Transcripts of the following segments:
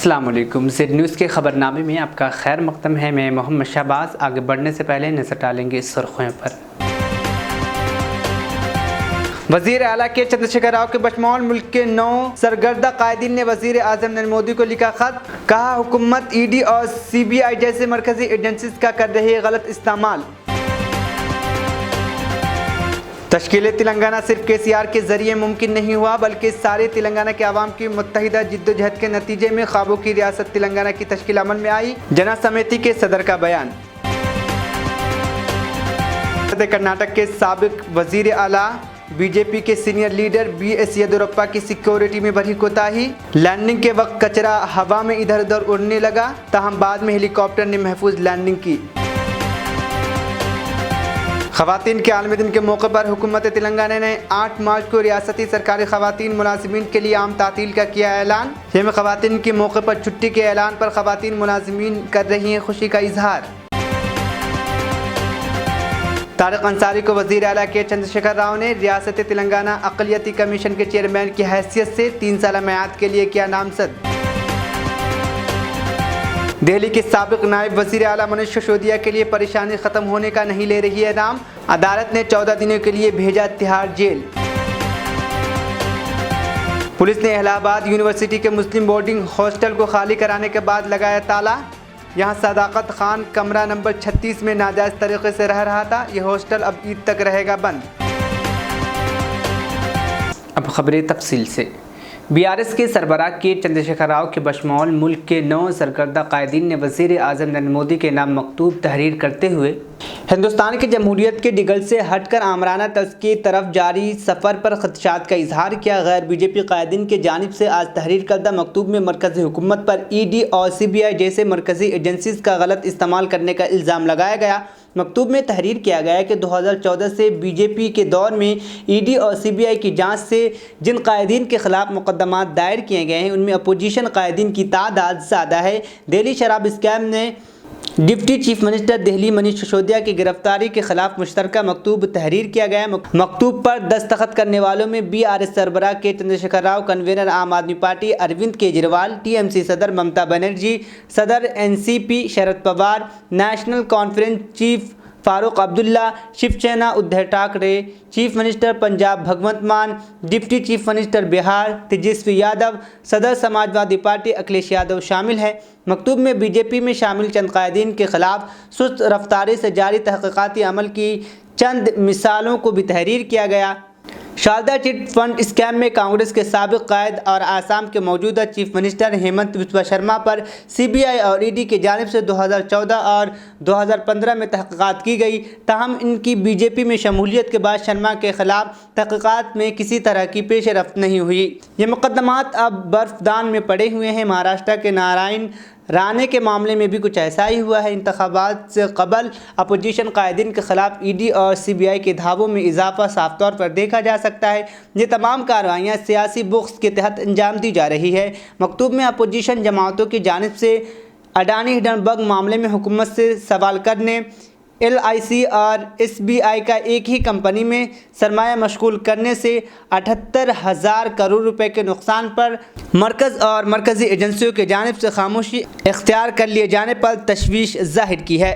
अस्सलाम वालेकुम। Z news के ख़बरनामे में आपका खैर मक़दम है। मैं मोहम्मद शहबाज। आगे बढ़ने से पहले नज़र डालेंगे सुर्ख़ियों पर। वज़ीर आला के चंद्रशेखर राव के बशमौल मुल्क के 9 सरगर्दा कायदीन ने वज़ीर आज़म नरेंद्र मोदी को लिखा ख़त। कहा, हुकूमत ईडी और CBI जैसे मरकज़ी एजेंसीज़ का कर रही है गलत इस्तेमाल। तश्कील तेलंगाना सिर्फ KCR के ज़रिए मुमकिन नहीं हुआ, बल्कि सारे तेलंगाना के अवाम की मुत्तहिदा जिद्दोजहद के नतीजे में ख्वाबों की रियासत तेलंगाना की तश्कील अमल में आई। जना समिति के सदर का बयान। कर्नाटक के साबिक वज़ीर आला BJP के सीनियर लीडर BS येदियुरप्पा की सिक्योरिटी में बढ़ी कोताही। लैंडिंग के वक्त कचरा हवा में इधर उधर उड़ने लगा, ताहम बाद में हेलीकॉप्टर ने महफूज लैंडिंग की। ख़वातीन के आलमी दिन के मौके पर हुकूमत तेलंगाना ने 8 मार्च को रियासती सरकारी ख़वातीन मुलाजिमीन के लिए आम तातील का किया ऐलान। यह ख़वातीन के मौके पर छुट्टी के ऐलान पर ख़वातीन मुलाजिमीन कर रही हैं खुशी का इजहार। तारिक अंसारी को वज़ीर आला के चंद्रशेखर राव ने रियासत तेलंगाना अक़लियती कमीशन के चेयरमैन की हैसियत से 3 साल मियाद के लिए किया नामज़द। दिल्ली के साबिक नायब वज़ीर आला मनीष सिसोदिया के लिए परेशानी ख़त्म होने का नहीं ले रही है नाम। अदालत ने 14 दिनों के लिए भेजा तिहाड़ जेल। पुलिस ने इलाहाबाद यूनिवर्सिटी के मुस्लिम बोर्डिंग हॉस्टल को खाली कराने के बाद लगाया ताला। यहां सदाकत खान कमरा नंबर 36 में नाजायज़ तरीके से रह रहा था। यह हॉस्टल अब ईद तक रहेगा बंद। अब खबरें तफसील से। BRS के सरबराह के चंद्रशेखर राव के बशमौल मुल्क के 9 सरकर्दा कायदीन ने वज़ीर आज़म नरेंद्र मोदी के नाम मकतूब तहरीर करते हुए हिंदुस्तान की जमहूरियत के डिगल से हटकर आमराना तर्ज की तरफ जारी सफ़र पर ख़दशात का इजहार किया। गैर BJP कायदीन की जानिब से आज तहरीर करदा मकतूब में मरकज़ी हुकूमत पर ED और CBI जैसे मरकज़ी एजेंसीज़ का गलत इस्तेमाल करने का इल्ज़ाम लगाया गया। मकतूब में तहरीर किया गया है कि 2014 से BJP के दौर में ED और CBI की जांच से जिन कायदीन के ख़िलाफ़ मुक़दमात दायर किए गए हैं, उनमें अपोजिशन कायदीन की तादाद ज़्यादा है। दिल्ली शराब स्कैम ने deputy chief minister Delhi Manish Sisodia की गिरफ्तारी के खिलाफ मुश्तरका मकतूब तहरीर किया गया। मकतूब पर दस्तखत करने वालों में BRS सरबराह के चंद्रशेखर राव, कन्वीनर आम आदमी पार्टी अरविंद केजरीवाल, TMC सदर ममता बनर्जी, सदर NCP Sharad Pawar, National Conference chief Farooq Abdullah, Shiv Sena Uddhav Thackeray, chief minister Punjab Bhagwant Mann, deputy chief minister Bihar Tejashwi Yadav, सदर समाजवादी पार्टी अखिलेश यादव शामिल है। मकतूब में BJP में शामिल चंद कायदीन के खिलाफ सुस्त रफ्तारी से जारी तहक़ीक़ाती अमल की चंद मिसालों को भी तहरीर किया गया। शारदा चिट फंड स्कैम में कांग्रेस के साबिक कायद और आसाम के मौजूदा चीफ मिनिस्टर हेमंत बिस्वा शर्मा पर CBI और ED की जानिब से 2014 और 2015 में तहक़ीक़ात की गई। ताहम इनकी BJP में शमूलियत के बाद शर्मा के ख़िलाफ़ तहक़ीक़ात में किसी तरह की पेश रफ्त नहीं हुई। ये मुक़दमात अब बर्फ़दान में पड़े हुए हैं। महाराष्ट्र के नारायण राणे के मामले में भी कुछ ऐसा ही हुआ है। इंतखाबात से कबल अपोजिशन कायदीन के ख़िलाफ़ ED और CBI के धावों में इजाफा साफ तौर पर देखा जा सकता है। ये तमाम कार्रवाइयाँ सियासी बुग़्ज़ के तहत अंजाम दी जा रही है। मकतूब में अपोजिशन जमातों की जानिब से अडानी हिंडनबर्ग मामले में हुकूमत से सवाल करने, LIC और SBI का एक ही कंपनी में सरमाया मशगूल करने से 78,000 करोड़ रुपए के नुकसान पर मरकज़ और मरकज़ी एजेंसियों की जानिब से खामोशी इख्तियार कर लिए जाने पर तशवीश ज़ाहिर की है।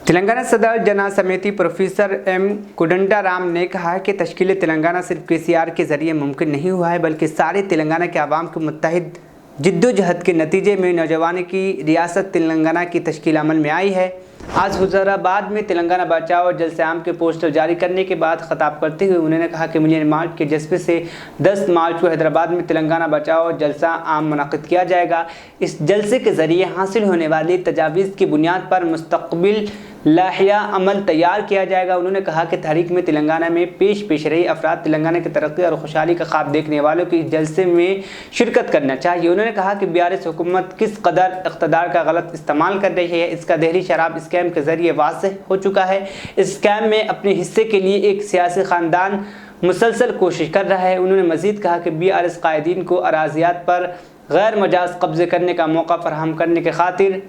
तेलंगाना सदर जना समिति प्रोफेसर M कोदंडराम ने कहा कि तश्कील तेलंगाना सिर्फ KCR के ज़रिए मुमकिन नहीं हुआ है, बल्कि सारे तेलंगाना के अवाम के मुत्तहिद जिद्दोजहद के नतीजे में नौजवानों की रियासत तेलंगाना की तश्कील अमल में आई है। आज हुज़ूराबाद में तेलंगाना बचाओ और जलसे आम के पोस्टर जारी करने के बाद खिताब करते हुए उन्होंने कहा कि मिलियन मार्च के जज्बे से 10 मार्च को हैदराबाद में तेलंगाना बचाओ और जलसा आम मुनक़िद किया जाएगा। इस जलसे के ज़रिए हासिल होने वाली तजावीज़ की बुनियाद पर मुस्तक़बिल लाहिया अमल तैयार किया जाएगा। उन्होंने कहा कि तहरीक में तेलंगाना में पेश रही अफराद तेलंगाना की तरक्की और खुशहाली का ख्वाब देखने वालों की इस जलसे में शिरकत करना चाहिए। उन्होंने कहा कि BRS हुकूमत किस कदर इक़्तिदार का गलत इस्तेमाल कर रही है, इसका दिल्ली शराब स्कैम के ज़रिए वाज़ेह हो चुका है। इस स्कैम में अपने हिस्से के लिए एक सियासी ख़ानदान मुसलसल कोशिश कर रहा है। उन्होंने मज़ीद कहा कि BRS कायदीन को अराज़ियात पर गैर मजाज कब्ज़े करने का मौका फराहम करने के खातिर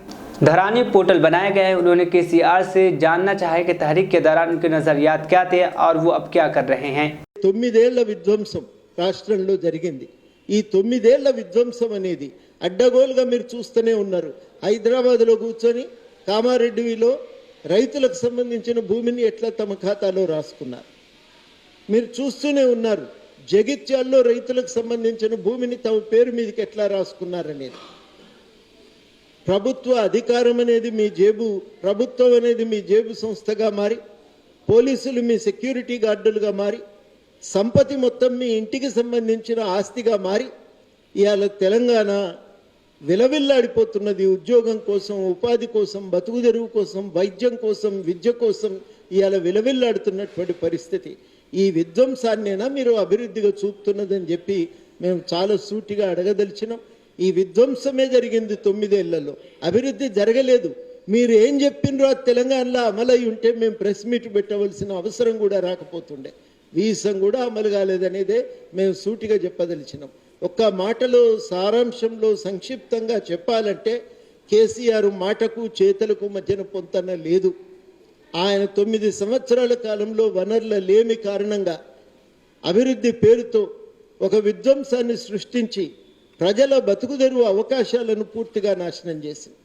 धरानी पोर्टल बनाया गया है। उन्होंने KCR से जानना चाहा कि तहरीक के दौरान उनके नज़रियात क्या थे और वो अब क्या कर रहे हैं। 9 ఏళ్ల విధ్వంసం రాష్ట్రంలో జరిగింది. ఈ 9 ఏళ్ల విధ్వంసం అనేది అడ్డగోలుగా మీరు చూస్తూనే ఉన్నారు. హైదరాబాద్లో కూర్చొని కామారెడ్డిలో రైతులకు సంబంధించిన భూమిని ఎట్లా తమ ఖాతాలో రాసుకున్నారు మీరు చూస్తూనే ఉన్నారు. జగిత్యాల్లో రైతులకు సంబంధించిన భూమిని తమ పేరు మీదకి ఎట్లా రాసుకున్నారనేది. ప్రభుత్వ అధికారం అనేది మీ జేబు, ప్రభుత్వం అనేది మీ జేబు సంస్థగా మారి, పోలీసులు మీ సెక్యూరిటీ గార్డులుగా మారి, సంపత్తి మొత్తం మీ ఇంటికి సంబంధించిన ఆస్తిగా మారి ఇవాళ తెలంగాణ విలవిల్లాడిపోతున్నది. ఉద్యోగం కోసం, ఉపాధి కోసం, బతుకు తెరువు కోసం, వైద్యం కోసం, విద్య కోసం ఇవాళ విలవిల్లాడుతున్నటువంటి పరిస్థితి. ఈ విధ్వంసాన్నేనా మీరు అభివృద్ధిగా చూపుతున్నదని చెప్పి మేము చాలా సూటిగా అడగదలిచినాం. ఈ విధ్వంసమే జరిగింది 9 ఏళ్లలో, అభివృద్ధి జరగలేదు. మీరు ఏం చెప్పినరో తెలంగాణలో అమలై ఉంటే మేము ప్రెస్ మీట్ పెట్టవలసిన అవసరం కూడా రాకపోతుండే. వీసం కూడా అమలు కాలేదనేదే మేము సూటిగా చెప్పదలిచినాం. ఒక్క మాటలో సారాంశంలో సంక్షిప్తంగా చెప్పాలంటే కేసీఆర్ మాటకు చేతలకు మధ్యన పొంతన లేదు. ఆయన 9 సంవత్సరాల కాలంలో వనరుల లేమి కారణంగా అభివృద్ధి పేరుతో ఒక విధ్వంసాన్ని సృష్టించి ప్రజల బతుకుదెరువు అవకాశాలను పూర్తిగా నాశనం చేసింది.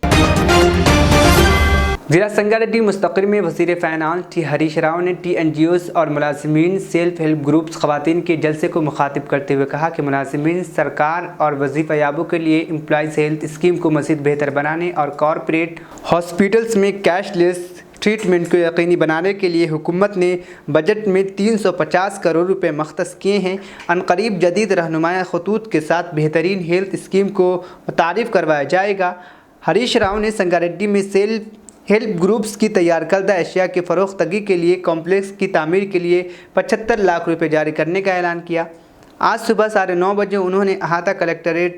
जिला संगारेड्डी मुस्तकिल में वज़ीर फ़ाइनेंस टी हरीश राव ने TNGOs और मुलाजिमीन सेल्फ हेल्प ग्रुप्स ख़वातीन के जलसे को मुखातिब करते हुए कहा कि मुलाजिमीन सरकार और वजीफ़ा याबों के लिए एम्प्लॉयज़ हेल्थ स्कीम को मज़ीद बेहतर बनाने और कॉरपोरेट हॉस्पिटल्स में कैशलेस ट्रीटमेंट को यकीनी बनाने के लिए हुकूमत ने बजट में 350 करोड़ रुपए मख्तस किए हैं। अनकरीब जदीद रहनुमाया खतूत के साथ बेहतरीन हेल्थ स्कीम को मुतारिफ करवाया जाएगा। हरीश राव ने संगारेड्डी में सेल्फ हेल्प ग्रुप्स की तैयार करदा अशिया के फ़रोख्तगी के लिए कॉम्प्लेक्स की तामीर के लिए 75 लाख रुपए जारी करने का ऐलान किया। आज सुबह 9:30 बजे उन्होंने अहाता कलेक्ट्रेट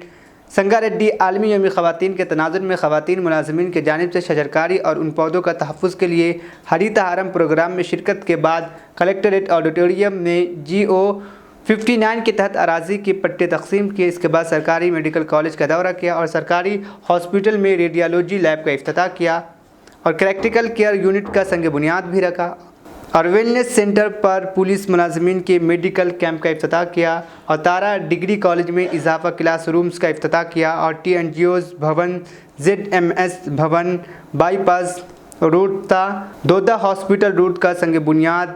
संगारेड्डी आलमी यौम ख़वातीन के तनाज़ुर में ख़वातीन मुलाज़िमीन की जानिब से शजरकारी और उन पौधों का तहफ़्फ़ुज़ के लिए हरीता हरम प्रोग्राम में शिरकत के बाद कलेक्ट्रेट ऑडिटोरियम में GO 59 के तहत अराज़ी की पट्टे तकसीम किए। इसके बाद सरकारी मेडिकल कॉलेज का दौरा किया और सरकारी हॉस्पिटल में रेडियोलॉजी लैब का इफ्तिताह किया और क्रिटिकल केयर यूनिट का संग बुनियाद भी रखा और वेलनेस सेंटर पर पुलिस मुलाजमीन के मेडिकल कैंप का इफ्तिताह किया और तारा डिग्री कॉलेज में इजाफा क्लास रूम्स का इफ्तिताह किया और TNGOs भवन, ZMS भवन, बाईपास रोड था, दोदा हॉस्पिटल रोड का संग बुनियाद,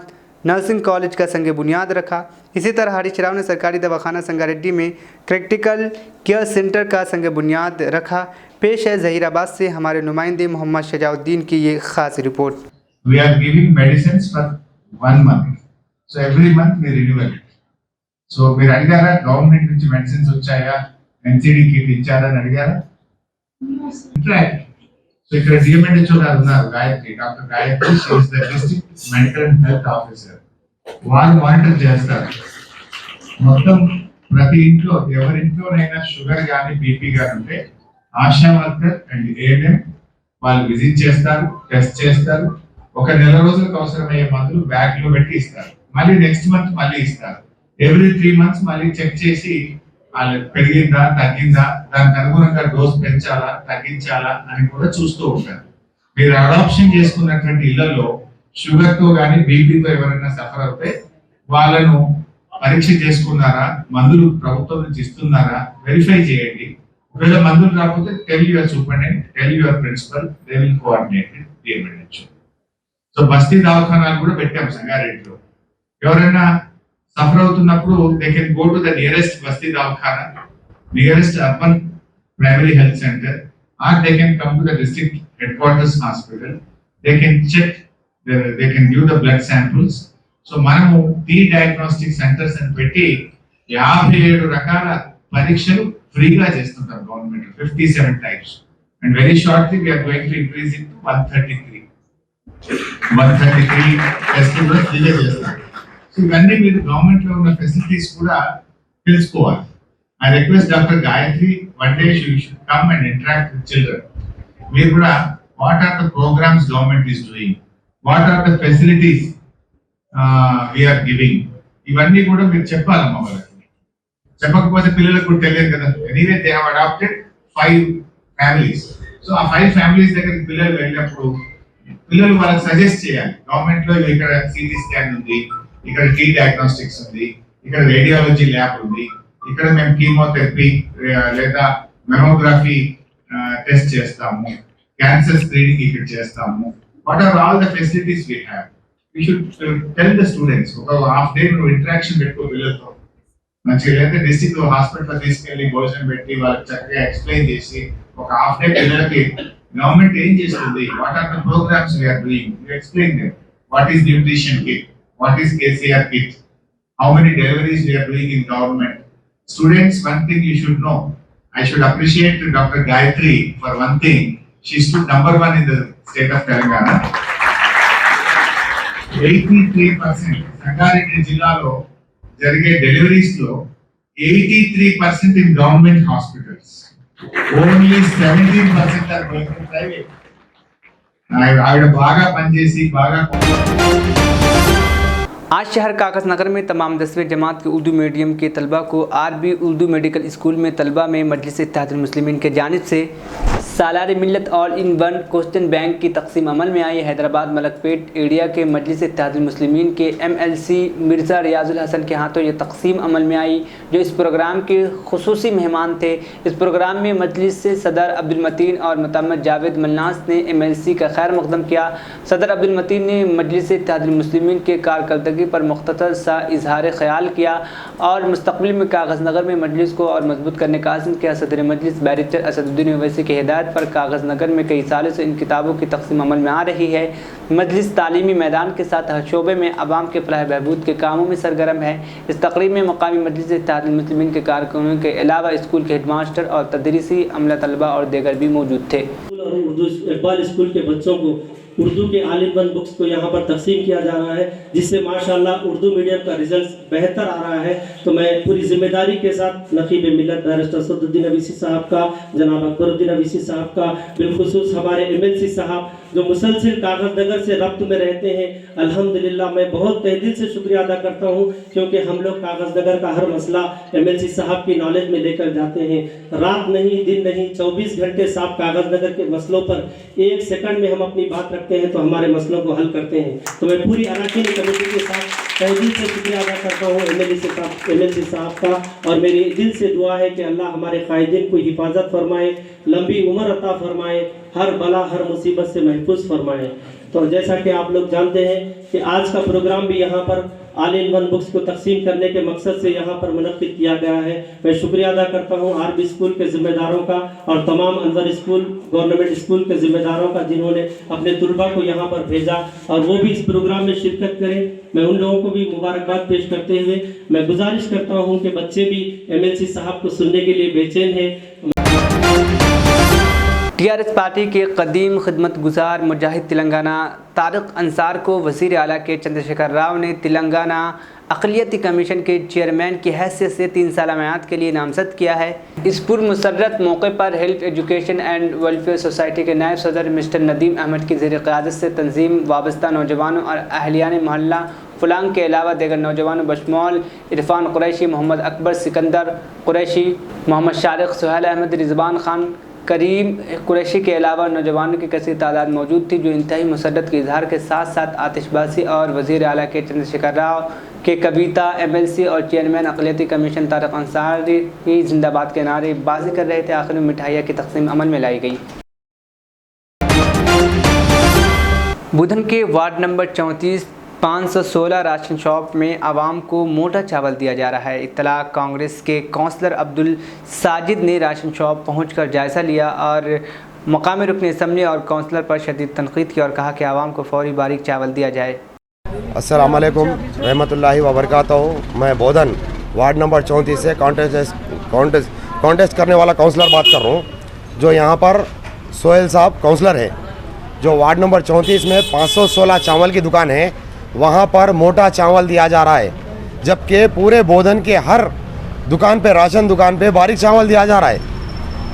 नर्सिंग कॉलेज का संग बुनियाद रखा। इसी तरह हरीश राव ने सरकारी दवाखाना संगारेड्डी में क्रिटिकल केयर सेंटर का संग बुनियाद रखा। पेश है जहीराबाद से हमारे नुमाइंदे मोहम्मद शजाउद्दीन की ये खास report. We are giving medicines for 1 month, so every month we renew it. So మీరు అడిగారా గవర్నమెంట్ నుంచి మెడిసిన్స్ వచ్చాయా, NCD కిట్ ఇచ్చారా అని అడిగారా? ఇంట్రాక్ట్. సో ఇక్కడ DMHO గారు ఉన్నారు, Gayatri, doctor Gayatri, she is the district medical and health officer. వాళ్ళు మానిటర్ చేస్తారు మొత్తం ప్రతి ఇంట్లో, ఎవరింట్లోనైనా షుగర్ కానీ బీపీ కానీ ఉంటే ఆశా వర్కర్ అండ్ ANM వాళ్ళు విజిట్ చేస్తారు, టెస్ట్ చేస్తారు. ఒక నెల రోజులకు అవసరమయ్యే మందులు బ్యాగ్ లో పెట్టి ఇస్తారు. మళ్ళీ నెక్స్ట్ మంత్ మళ్ళీ ఇస్తారు. ఎవ్రీ 3 months మళ్ళీ చెక్ చేసి వాళ్ళు పెరిగిందా తగ్గిందా, దానికి అనుగుణంగా డోస్ పెంచాలా తగ్గించాలా అని కూడా చూస్తూ ఉంటారు. మీరు అడాప్షన్ చేసుకున్నటువంటి ఇళ్లలో షుగర్ తో కానీ బీపీతో ఎవరైనా సఫర్ అవుతే వాళ్ళను పరీక్ష చేసుకున్నారా, మందులు ప్రభుత్వం నుంచి ఇస్తున్నారా వెరిఫై చేయండి. ఒకవేళ మందులు రాకపోతే tell your superintendent, tell your principal, they will coordinate with DMHO. So బస్తీ దవాఖానాలు కూడా పెట్టాం సంగారెడ్డిలో. ఎవరైనా సఫర్ అవుతున్నప్పుడు they can go to the nearest basti dawakhana, nearest urban primary health centre, or they can come to the district headquarters hospital. They can check, they can give the blood samples. So మనము diagnostic centres అని పెట్టి 57 రకాల పరీక్షలు ఫ్రీగా చేస్తుంటాం government, 57 types. And very shortly we are going to increase it to 133 test ఫ్రీగా చేస్తాం. So ఇవన్నీ మీరు గవర్నమెంట్ లో ఉన్న ఫెసిలిటీస్ కూడా తెలుసుకోవాలి. I request Dr. Gayatri, one day she should come and interact with children. మీరు కూడా what are the programs government is doing, what are the facilities we are giving, ఇవన్నీ కూడా మీరు చెప్పాలమ్మా వాళ్ళకి. చెప్పకపోతే పిల్లలకు కూడా తెలియదు కదా. Anyway they have adopted 5 families. So ఆ 5 families దగ్గరికి పిల్లలు వెళ్ళినప్పుడు పిల్లలు వాళ్ళకి సజెస్ట్ చేయాలి. గవర్నమెంట్ లో ఇక్కడ CT స్కాన్ ఉంది, ఇక్కడ టీ డయాగ్నోస్టిక్స్ ఉంది, ఇక్కడ రేడియాలజీ ల్యాబ్ ఉంది, ఇక్కడ మేము కీమోథెరపీ లేదా మెమోగ్రఫీ టెస్ట్ చేస్తాము, క్యాన్సర్ స్క్రీనింగ్ ఇక్కడ చేస్తాము. What are all the facilities we have. We should tell the students. ఒక హాఫ్ డే నువ్వు ఇంటరాక్షన్ పెట్టుకో పిల్లలతో మంచిగా, లేదా డిస్ట్రిక్ట్ హాస్పిటల్ తీసుకెళ్లి భోజనం పెట్టి వాళ్ళకి చక్కగా ఎక్స్ప్లెయిన్ చేసి ఒక హాఫ్ డే పిల్లలకి గవర్నమెంట్ ఏం చేస్తుంది, what are the programmes we're doing, explain them. What is nutrition kit, what is KCR kit, how many deliveries we are doing in government. Students, one thing you should know, I should appreciate Dr. Gayatri for one thing. She stood number 1 in the state of Telangana. 83% Sangareddy జిల్లాలో జరిగే deliveries లో 83% in government hospitals. Only 17% are going to private. ఆవిడ బాగా పనిచేసి బాగా आज शहर कागज़ नगर में तमाम 10वीं जमात के उर्दू मीडियम के तलबा को आरबी उर्दू मेडिकल स्कूल में तलबा में मजलिस इत्तेहादुल मुस्लिमीन के जानिब से सालार मिल्लत all in one question bank की तकसीम अमल में आई। हैदराबाद मलकपेट एरिया के मजलिस इत्तेहादुल मुस्लिमीन के MLC मिर्ज़ा रियाजुल हसन के हाथों ये तकसीम अमल में आई, जो इस प्रोग्राम के खुसूसी मेहमान थे। इस प्रोग्राम में मजलिस से सदर अब्दुल मतीन और मुतम्मद जावेद मन्नास ने MLC का खैर मकदम किया। सदर अब्दुल मतीन ने मजलिस इत्तेहादुल मुस्लिमीन के कारकर्दगी पर मुख्तसर सा इजहार ख्याल किया और मुस्तकबिल में कागज़ नगर में मजलिस को और मजबूत करने का आज़म किया। सदर मजलिस बैरिस्टर असदुद्दीन ओवैसी की हिदायत पर कागज़ नगर में कई सालों से इन किताबों की तकसीम अमल में आ रही है। मजलिस तालीमी मैदान के साथ हर शोबे में आवाम के फलाह बहबूद के कामों में सरगर्म है। इस तकरीब में मकामी मजलिस इत्तेहादुल मुस्लिमीन के कारकुनों के अलावा स्कूल के हेडमास्टर और तदरीसी अमला तलबा और दीगर भी मौजूद थे। उर्दू इकबाल स्कूल के बच्चों को उर्दू के आलिम बुक्स को यहाँ पर तकसीम किया जा रहा है, जिससे माशाल्लाह उर्दू मीडियम का रिजल्ट बेहतर आ रहा है। तो मैं पूरी जिम्मेदारी के साथ नकीब मिल्लत बैरिस्टर असदुद्दीन ओवैसी साहब का, जनाब अकबरुद्दीन ओवैसी साहब का, बिलखुसूस हमारे MLC साहब जो मुसलसिल कागज़ नगर से रब्त में रहते हैं, अल्हम्दुलिल्लाह मैं बहुत तहे दिल से शुक्रिया अदा करता हूँ, क्योंकि हम लोग कागज़ नगर का हर मसला MLC साहब की नॉलेज में लेकर जाते हैं। रात नहीं दिन नहीं 24 घंटे साहब कागज़ नगर के मसलों पर 1 सेकंड में हम अपनी बात रखते हैं तो हमारे मसलों को हल करते हैं। तो मैं पूरी अराकीन कमेटी के साथ तहे दिल से शुक्रिया अदा करता हूँ MLC साहब का, और मेरी दिल से दुआ है कि अल्लाह हमारे कायदीन को हिफाजत फरमाए, लंबी उम्र अता फरमाए, हर बला हर मुसीबत से महफूज फरमाए। तो जैसा कि आप लोग जानते हैं कि आज का प्रोग्राम भी यहाँ पर ऑल इन वन बुक्स को तकसीम करने के मकसद से यहाँ पर मुनक्किद किया गया है। मैं शुक्रिया अदा करता हूँ आरबी स्कूल के ज़िम्मेदारों का और तमाम अनवर स्कूल गवर्नमेंट स्कूल के ज़िम्मेदारों का, जिन्होंने अपने तुलबा को यहाँ पर भेजा और वो भी इस प्रोग्राम में शिरकत करें। मैं उन लोगों को भी मुबारकबाद पेश करते हुए मैं गुजारिश करता हूँ कि बच्चे भी MLC साहब को सुनने के लिए बेचैन हैं। TRS पार्टी के कदीम खिदमत गुजार मुजाहिद तेलंगाना तारिक अंसार को वज़ीर आला के चंद्रशेखर राव ने तेलंगाना अक़लियती कमीशन के चेयरमैन की हैसियत से 3 साला म्याद के लिए नामज़द किया है। इस पुरमसर्रत मौके पर health education and welfare society के नायब सदर मिस्टर नदीम अहमद की ज़ेर क़यादत से तंजीम वाबस्ता नौजवानों और अहलियान मोहल्ला फुलांग के अलावा दीगर नौजवानों बशमौल इरफान कुरैशी, मोहम्मद अकबर सिकंदर कुरैशी, मोहम्मद शारिक, सुहैल अहमद, रिजवान खान, करीम कुरैशी के अलावा नौजवानों की कसीर तादाद मौजूद थी, जो इंतहाई मुसरत के इजहार के साथ साथ आतिशबाजी और वज़ीर आला के चंद्रशेखर राव के कविता MLC और चेयरमैन अक़लियती कमीशन तारिक अंसारी की जिंदाबाद के नारे बाजी कर रहे थे। आखिर में मिठाइयाँ की तकसीम अमल में लाई गई। बुधन के वार्ड नंबर 34 516 राशन शॉप में आवाम को मोटा चावल दिया जा रहा है। इत्तला कांग्रेस के कौंसलर अब्दुल साजिद ने राशन शॉप पहुंचकर जायज़ा लिया और मकामी रुकन असम्बली और कौंसलर पर शदीद तनकीद की और कहा कि आवाम को फौरी बारीक चावल दिया जाए। अस्सलाम वालेकुम रहमतुल्लाहि व बरकातहू। मैं बोधन वार्ड नंबर 34 से कॉन्टेस्ट करने वाला काउंसलर बात कर रहा हूँ, जो यहाँ पर सोहेल साहब काउंसलर है। जो वार्ड नंबर 34 में 516 चावल की दुकान है, वहाँ पर मोटा चावल दिया जा रहा है, जबकि पूरे बोधन के हर दुकान पे, राशन दुकान पे बारीक चावल दिया जा रहा है।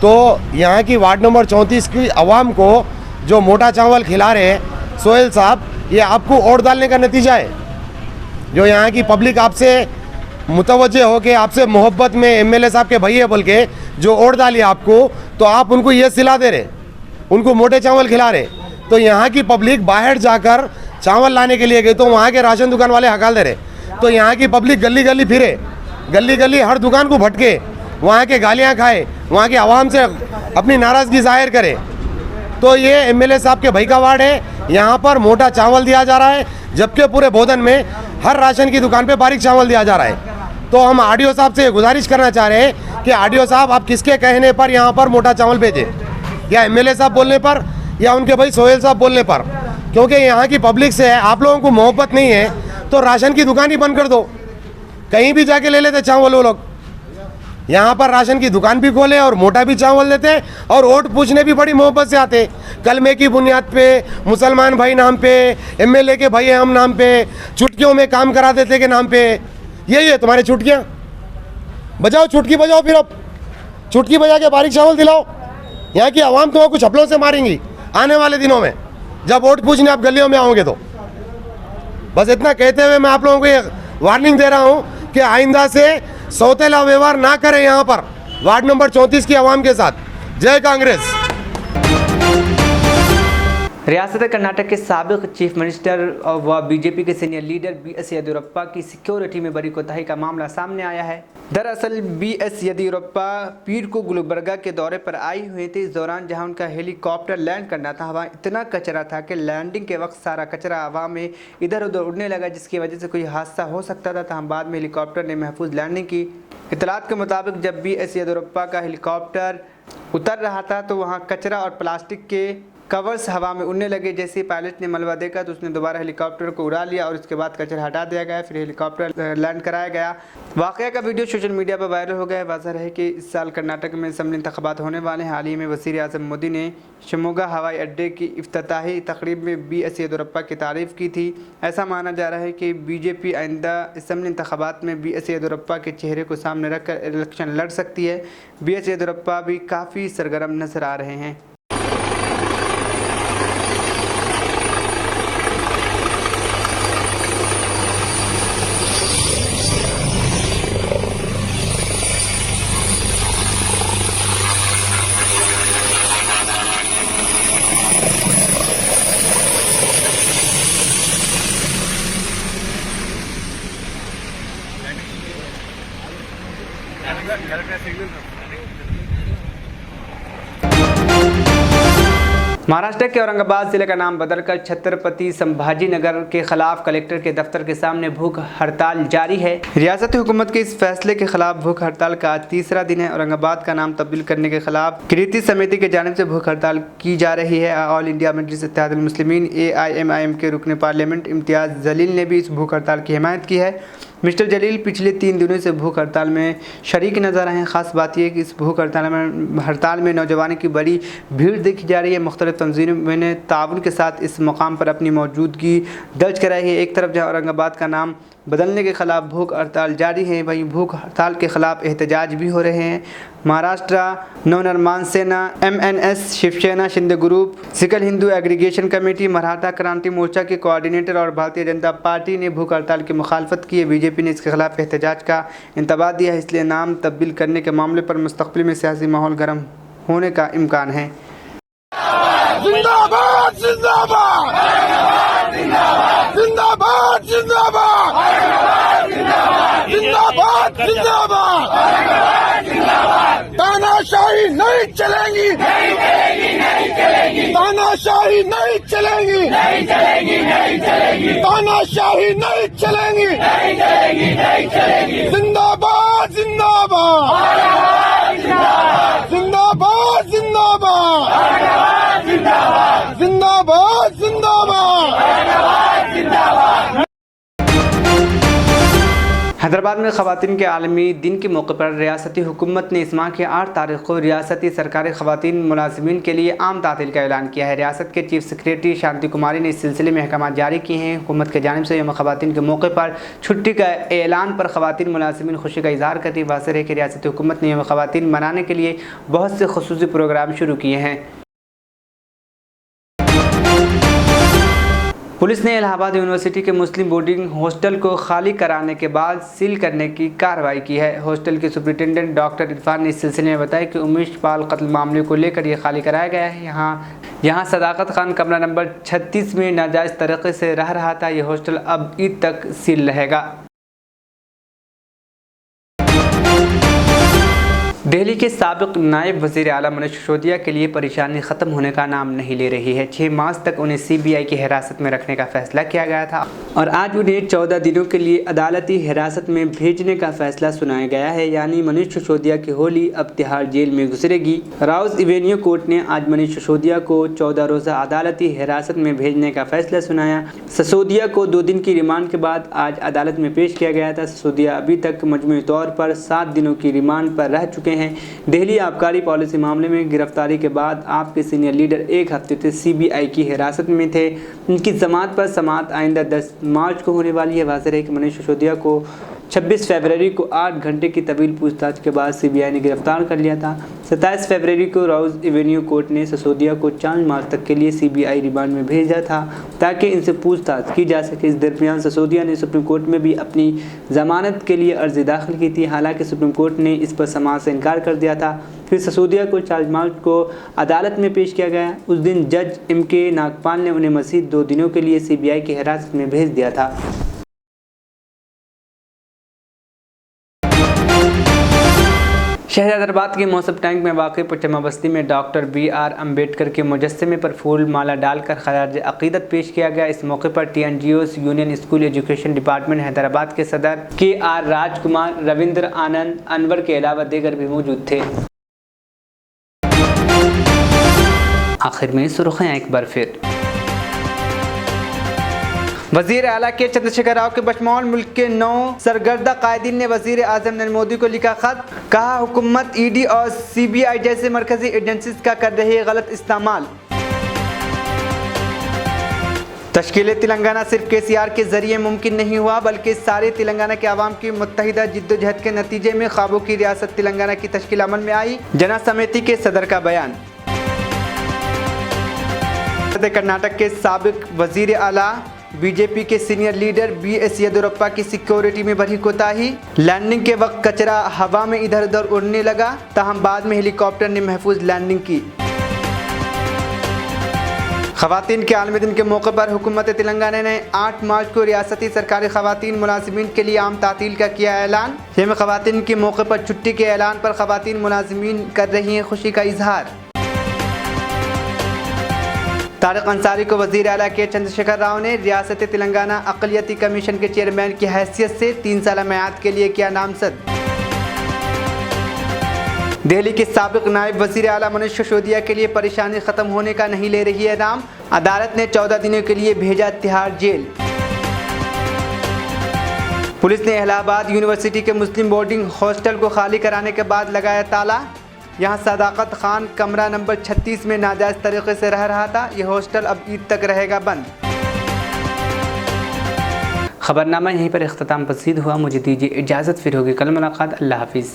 तो यहाँ की वार्ड नंबर 34 की आवाम को जो मोटा चावल खिला रहे हैं सोहेल साहब, ये आपको वोट डालने का नतीजा है। जो यहाँ की पब्लिक आपसे मुतवज्जे हो के आपसे मोहब्बत में MLA साहब के भैया बोल के जो वोट डाली आपको, तो आप उनको ये सिला दे रहे, उनको मोटे चावल खिला रहे। तो यहाँ की पब्लिक बाहर जाकर चावल लाने के लिए गई तो वहाँ के राशन दुकान वाले हकाल दे रहे। तो यहाँ की पब्लिक गली गली फिरे, गली गली हर दुकान को भटके, वहाँ के गालियाँ खाए, वहाँ के आवाम से अपनी नाराज़गी जाहिर करे। तो ये एमएलए साहब के भाई का वार्ड है, यहाँ पर मोटा चावल दिया जा रहा है, जबकि पूरे बोधन में हर राशन की दुकान पे बारीक चावल दिया जा रहा है। तो हम आरडीओ साहब से गुजारिश करना चाह रहे हैं कि आरडीओ साहब आप किसके कहने पर यहाँ पर मोटा चावल भेजें, या एमएलए साहब बोलने पर या उनके भाई सोहेल साहब बोलने पर, क्योंकि यहाँ की पब्लिक से आप लोगों को मोहब्बत नहीं है तो राशन की दुकान ही बंद कर दो, कहीं भी जाके ले लेते चावल वो लोग। यहाँ पर राशन की दुकान भी खोले और मोटा भी चावल देते हैं और वोट पूछने भी बड़ी मोहब्बत से आते, कलमे की बुनियाद पे, मुसलमान भाई नाम पे, एमएलए के भाई हम नाम पे, चुटकियों में काम करा देते के नाम पे। यही है तुम्हारी चुटकियाँ, बजाओ चुटकी बजाओ, फिर अब चुटकी बजा के बारीक चावल दिलाओ। यहाँ की आवाम तुम्हें कुछ हपलों से मारेंगी आने वाले दिनों में, जब वोट पूछने आप गलियों में आओगे तो। बस इतना कहते हुए मैं आप लोगों को ये वार्निंग दे रहा हूँ कि आइंदा से सौतेला व्यवहार ना करें यहाँ पर वार्ड नंबर 34 की आवाम के साथ। जय कांग्रेस। रियासत कर्नाटक के साबिक चीफ मिनिस्टर व बीजेपी के सीनियर लीडर बीएस येदियुरप्पा की सिक्योरिटी में बड़ी कोताही का मामला सामने आया है। दरअसल बीएस येदियुरप्पा पीर को गुलबर्गा के दौरे पर आई हुए थे। इस दौरान जहां उनका हेलीकॉप्टर लैंड करना था, वहाँ इतना कचरा था कि लैंडिंग के वक्त सारा कचरा हवा में इधर उधर उड़ने लगा, जिसकी वजह से कोई हादसा हो सकता था। तमाम बाद में हेलीकॉप्टर ने महफूज लैंडिंग की। इतलात के मुताबिक जब बीएस येदियुरप्पा का हेलीकॉप्टर उतर रहा था तो वहाँ कचरा और प्लास्टिक के कवर्स हवा में उड़ने लगे। जैसे ही पायलट ने मलबा देखा तो उसने दोबारा हेलीकॉप्टर को उड़ा लिया और उसके बाद कचरा हटा दिया गया, फिर हेलीकॉप्टर लैंड कराया गया। वाक़या का वीडियो सोशल मीडिया पर वायरल हो गया है। वाज़ह है कि इस साल कर्नाटक में असम्बली इंतखाबात होने वाले हैं। हाल ही में वज़ीर आज़म मोदी ने शिमोगा हवाई अड्डे की इफ्तिताही तकरीब में बीएस येदियुरप्पा की तारीफ़ की थी। ऐसा माना जा रहा है कि बीजेपी आइंदा असम्बली इंतखाबात में बीएस येदियुरप्पा के चेहरे को सामने रखकर इलेक्शन लड़ सकती है। बीएस येदियुरप्पा भी काफ़ी सरगर्म नजर आ रहे हैं। महाराष्ट्र के औरंगाबाद जिले का नाम बदलकर छत्रपति संभाजी नगर के खिलाफ कलेक्टर के दफ्तर के सामने भूख हड़ताल जारी है। रियासती हुकूमत के इस फैसले के खिलाफ भूख हड़ताल का आज तीसरा दिन है। औरंगाबाद का नाम तब्दील करने के खिलाफ कृति समिति की जानिब से भूख हड़ताल की जा रही है। ऑल इंडिया मजलिस इत्तेहादुल मुस्लिमीन AIMIM के रुकन पार्लियामेंट इम्तियाज़ जलील ने भी इस भूख हड़ताल की हिमायत की है। मिस्टर जलील पिछले 3 दिनों से भूख हड़ताल में शरीक नज़र आए हैं। ख़ास बात यह है कि इस भूख हड़ताल में नौजवानों की बड़ी भीड़ देखी जा रही है। मुख्तलिफ तंजीमों ने ताउन के साथ इस मकाम पर अपनी मौजूदगी दर्ज कराई है। एक तरफ जहाँ औरंगाबाद का नाम बदलने के खिलाफ भूख हड़ताल जारी है, वहीं भूख हड़ताल के खिलाफ एहतजाज भी हो रहे हैं। महाराष्ट्र नवनिर्माण सेना, MNS, शिवसेना, शिंदे ग्रुप, सिकल हिंदू एग्रीगेशन कमेटी, मराठा क्रांति मोर्चा के कोऑर्डिनेटर और भारतीय जनता पार्टी ने भूख हड़ताल की मुखालफत की है। बीजेपी ने इसके खिलाफ एहतजाज का इंतबाह दिया है। इसलिए नाम तब्दील करने के मामले पर मुस्तकबिल में सियासी माहौल गर्म होने का इम्कान है। जिंदाबाद जिंदाबाद जिंदाबाद जिंदाबाद जिंदाबाद जिंदाबाद तानाशाही नहीं चलेगी, तानाशाही नहीं चलेगी, तानाशाही नहीं चलेगी, जिंदाबाद जिंदाबाद जिंदाबाद जिंदाबाद जिंदाबाद जिंदाबाद। हैदराबाद में ख़वातीन के आलमी दिन के मौके पर रियासती हुकूमत ने इस माह की 8 तारीख को रियासती सरकारी ख़वातीन मुलाजिमीन के लिए आम तातील का ऐलान किया है। रियासत के चीफ सेक्रेटरी शांति कुमारी ने इस सिलसिले में अहकाम जारी किए हैं। हुकूमत की जानिब से यौम ख़वातीन के मौके पर छुट्टी का ऐलान पर ख़वातीन मुलाजिमीन खुशी का इजहार करती। वाज़ेह है कि रियासती हुकूमत ने यौम ख़वातीन मनाने के लिए बहुत से खुसूसी प्रोग्राम शुरू किए हैं। पुलिस ने इलाहाबाद यूनिवर्सिटी के मुस्लिम बोर्डिंग हॉस्टल को खाली कराने के बाद सील करने की कार्रवाई की है। हॉस्टल के सुपरिटेंडेंट डॉक्टर इरफान ने इस सिलसिले में बताया कि उमेश पाल कत्ल मामले को लेकर यह खाली कराया गया है। यहाँ सदाकत खान कमरा नंबर 36 में नाजायज़ तरीके से रह रहा था। यह हॉस्टल अब ईद तक सील रहेगा। दिल्ली के साबिक नायब वज़ीर आला मनीष सिसोदिया के लिए परेशानी ख़त्म होने का नाम नहीं ले रही है। 6 मार्च तक उन्हें CBI की हिरासत में रखने का फैसला किया गया था और आज उन्हें 14 दिनों के लिए अदालती हिरासत में भेजने का फैसला सुनाया गया है। यानी मनीष सिसोदिया की होली अब तिहाड़ जेल में गुजरेगी। राउज एवेन्यू कोर्ट ने आज मनीष सिसोदिया को 14 रोज़ा अदालती हिरासत में भेजने का फैसला सुनाया। सिसोदिया को 2 दिन की रिमांड के बाद आज अदालत में पेश किया गया था। सिसोदिया अभी तक मजमूई तौर पर 7 दिनों की रिमांड पर रह चुके हैं। दिल्ली आबकारी पॉलिसी मामले में गिरफ्तारी के बाद आप के सीनियर लीडर 1 हफ्ते से CBI की हिरासत में थे। उनकी जमानत पर समाअत आइंदा 10 मार्च को होने वाली है। वाज़ेह है कि मनीष सिसोदिया को 26 फरवरी को 8 घंटे की तवील पूछताछ के बाद CBI ने गिरफ्तार कर लिया था। 27 फरवरी को राउज एवेन्यू कोर्ट ने सिसोदिया को 4 मार्च तक के लिए CBI रिमांड में भेजा था ताकि इनसे पूछताछ की जा सके। इस दरमियान सिसोदिया ने सुप्रीम कोर्ट में भी अपनी जमानत के लिए अर्जी दाखिल की थी। हालांकि सुप्रीम कोर्ट ने इस पर समाअत से इनकार कर दिया था। फिर सिसोदिया को 4 मार्च को अदालत में पेश किया गया। उस दिन जज MK नागपाल ने उन्हें मज़ीद 2 दिनों के लिए CBI की हिरासत में भेज दिया था। शहजादाबाद के मौसफ टैंक में वाक़ पुचमा बस्ती में डॉक्टर BR अम्बेडकर के मुजस्समे पर फूल माला डालकर खराज अक़ीदत पेश किया गया। इस मौके पर TNGOs union school education department Hyderabad के सदर KR राजकुमार, रविंद्र आनंद, अनवर के अलावा दीगर भी मौजूद थे। आखिर में सुर्खियां एक बार फिर। वज़ीर आला के चंद्रशेखर राव के बशमौल मुल्क के 9 सरगर्दा कायदीन ने वज़ीर आज़म नरेंद्र मोदी को लिखा खत। कहा हुकूमत ED और CBI जैसे मरकजी एजेंसीज का कर रही है गलत इस्तेमाल। तश्कील तेलंगाना सिर्फ KCR के ज़रिए मुमकिन नहीं हुआ बल्कि सारे तेलंगाना के आवाम की मुत्तहिदा जिद्दोजहद के नतीजे में ख्वाबों की रियासत तेलंगाना की तश्कील अमल में आई। जना समिति के सदर का बयान। कर्नाटक के साबिक वज़ीर आला BJP के सीनियर लीडर BS येदियुरप्पा की सिक्योरिटी में बड़ी कोताही। लैंडिंग के वक्त कचरा हवा में इधर उधर उड़ने लगा, ताहम बाद में हेलीकॉप्टर ने महफूज लैंडिंग की। ख़वातीन के आलमी दिन के मौके पर हुकूमत तेलंगाना ने 8 मार्च को रियासती सरकारी ख़वातीन मुलाजिमीन के लिए आम तातील का किया ऐलान। यह ख़वातीन के मौके पर छुट्टी के ऐलान पर ख़वातीन मुलाजिमीन कर रही हैं खुशी का इजहार। तारिक अंसारी को वज़ीर आला के चंद्रशेखर राव ने रियासत तेलंगाना अक़लियती कमीशन के चेयरमैन की हैसियत से 3 साल मियाद के लिए किया नामज़द। दिल्ली के साबिक नायब वज़ीर आला मनीष सिसोदिया के लिए परेशानी ख़त्म होने का नहीं ले रही है नाम। अदालत ने 14 दिनों के लिए भेजा तिहाड़ जेल। पुलिस ने इलाहाबाद यूनिवर्सिटी के मुस्लिम बोर्डिंग हॉस्टल को खाली कराने के बाद लगाया ताला। यहाँ सदाकत खान कमरा नंबर 36 में नाजायज़ तरीके से रह रहा था। यह हॉस्टल अब ईद तक रहेगा बंद। खबरनामा यहीं पर इख्तिताम पसीद हुआ। मुझे दीजिए इजाज़त, फिर होगी कल मुलाकात। अल्लाह हाफिज़।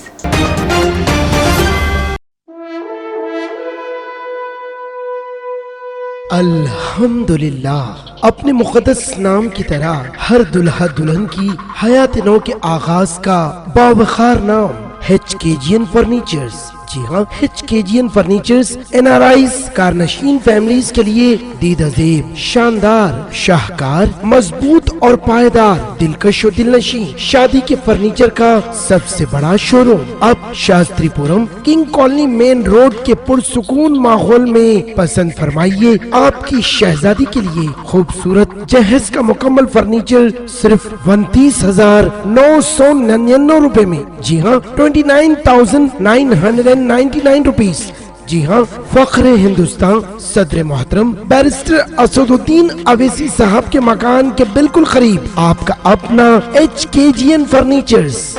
अल्हम्दुलिल्लाह। अपने मुक़द्दस नाम की तरह हर दुल्हा दुल्हन की हयात नौ के आगाज का बावखार नाम HKGN फर्नीचर्स। जी हाँ, HKGN फर्नीचर्स NRIs कारनशीन फैमिलीज के लिए दीदाज़ेब, शानदार, शाहकार, मजबूत और पायदार, दिलकश और दिलनशीं शादी के फर्नीचर का सबसे बड़ा शोरूम अब Shastripuram king colony main road के पुरसुकून माहौल में। पसंद फरमाइए आपकी शहजादी के लिए खूबसूरत जहेज का मुकम्मल फर्नीचर सिर्फ 29,999 रुपए में। जी हाँ, 29,999 रुपीज। जी हाँ, फख्र हिंदुस्तान सदर मोहतरम बैरिस्टर असदुद्दीन अवैसी साहब के मकान के बिल्कुल करीब आपका अपना HKGN फर्नीचर्स।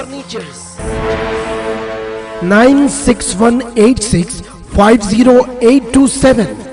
9618650827